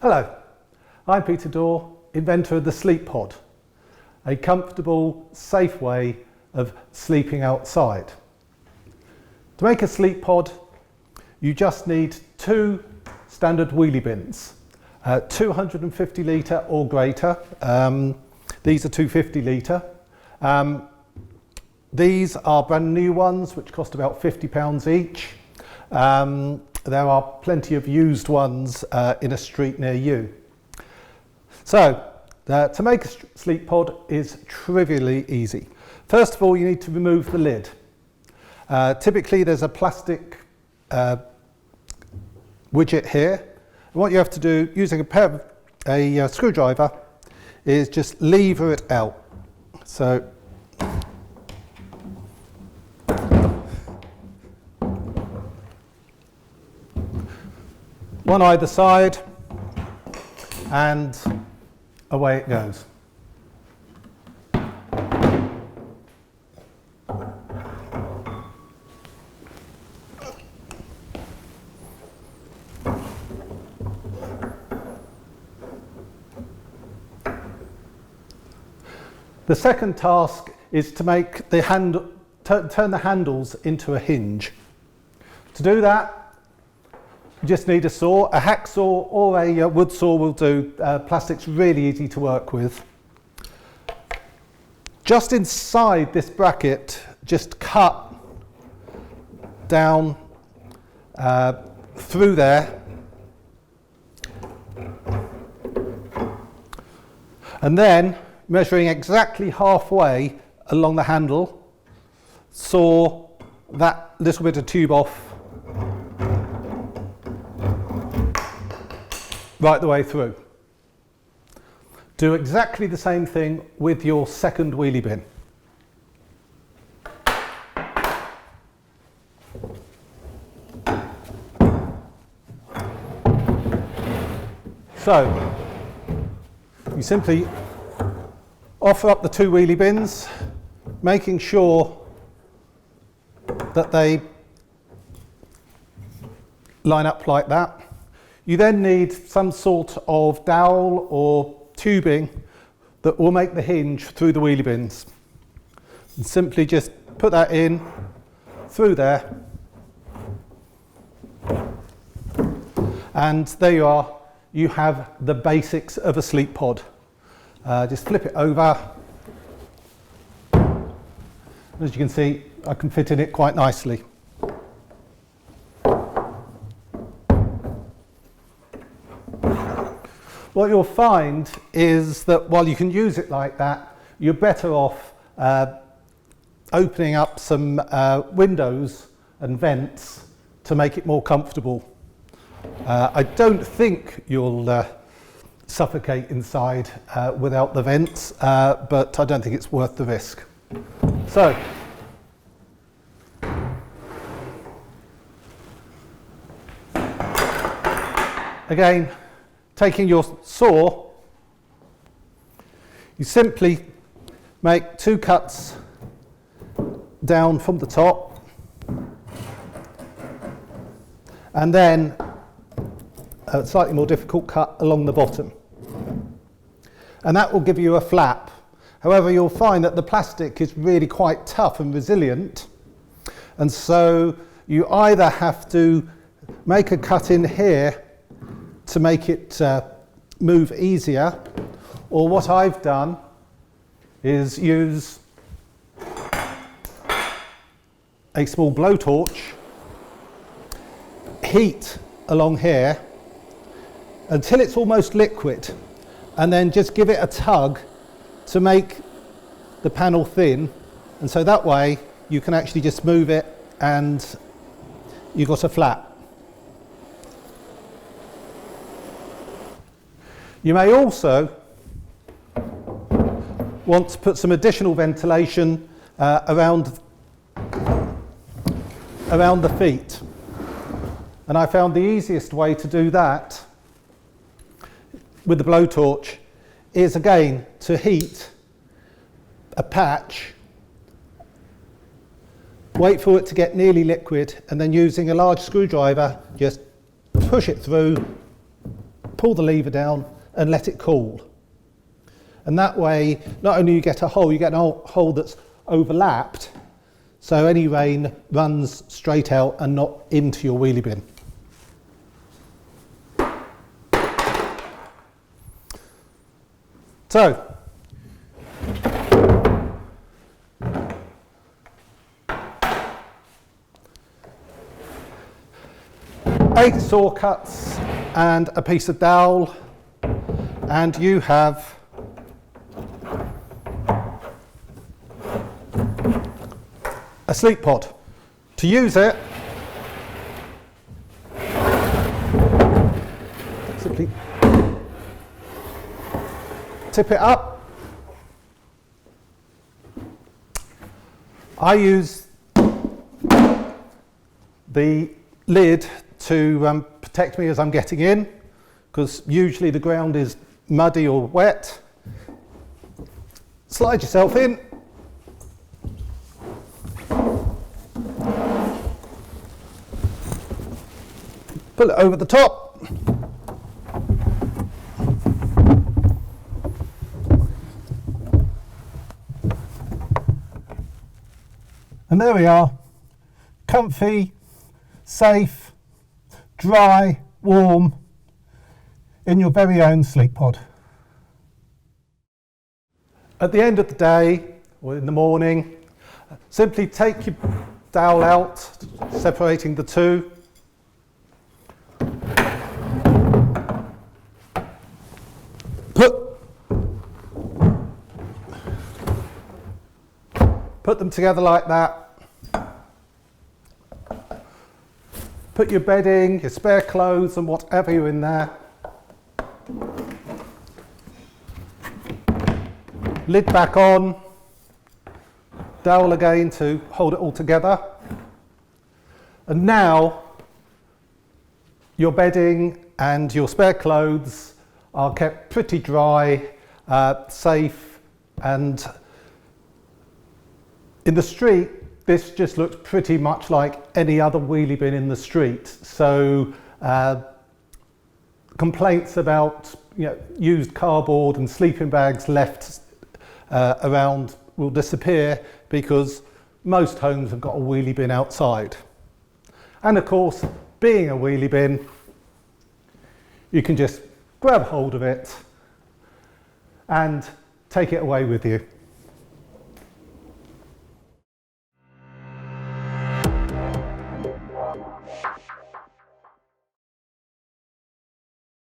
Hello, I'm Peter Dorr, inventor of the SleepPod, a comfortable, safe way of sleeping outside. To make a SleepPod, you just need two standard wheelie bins, 250 litre or greater. These are 250 litre. These are brand new ones which cost about £50 each. There are plenty of used ones in a street near you. So, to make a SleepPod is trivially easy. First of all, you need to remove the lid. Typically there's a plastic widget here. And what you have to do, using a screwdriver, is just lever it out. So, one either side, and away it goes. The second task is to make the turn the handles into a hinge. To do that, you just need a saw. A hacksaw or a wood saw will do. Plastic's really easy to work with. Just inside this bracket, just cut down through there, and then measuring exactly halfway along the handle, saw that little bit of tube off right the way through. Do exactly the same thing with your second wheelie bin. So, you simply offer up the two wheelie bins, making sure that they line up like that. You then need some sort of dowel or tubing that will make the hinge through the wheelie bins. And simply just put that in through there, and there you are. You have the basics of a SleepPod. Just flip it over. As you can see, I can fit in it quite nicely. What you'll find is that while you can use it like that, you're better off opening up some windows and vents to make it more comfortable. I don't think you'll suffocate inside without the vents, but I don't think it's worth the risk. So, again, taking your saw, you simply make two cuts down from the top, and then a slightly more difficult cut along the bottom. And that will give you a flap. However, you'll find that the plastic is really quite tough and resilient, and so you either have to make a cut in here to make it move easier, or what I've done is use a small blowtorch, heat along here until it's almost liquid, and then just give it a tug to make the panel thin, and so that way you can actually just move it and you've got a flap. You may also want to put some additional ventilation around the feet, and I found the easiest way to do that with the blowtorch is again to heat a patch, wait for it to get nearly liquid, and then using a large screwdriver just push it through pull the lever down and let it cool. And that way, not only you get a hole, you get a hole that's overlapped, so any rain runs straight out and not into your wheelie bin. So, 8 saw cuts and a piece of dowel, and you have a SleepPod. To use it, simply tip it up. I use the lid to protect me as I'm getting in, because usually the ground is muddy or wet. Slide yourself in. Pull it over the top. And there we are. Comfy, safe, dry, warm, in your very own SleepPod. At the end of the day, or in the morning, simply take your dowel out, separating the two. Put them together like that. Put your bedding, your spare clothes and whatever you're in there. Lid back on. Dowel again to hold it all together. And now your bedding and your spare clothes are kept pretty dry, safe, and in the street, this just looks pretty much like any other wheelie bin in the street. So complaints about used cardboard and sleeping bags left around will disappear, because most homes have got a wheelie bin outside. And of course, being a wheelie bin, you can just grab hold of it and take it away with you.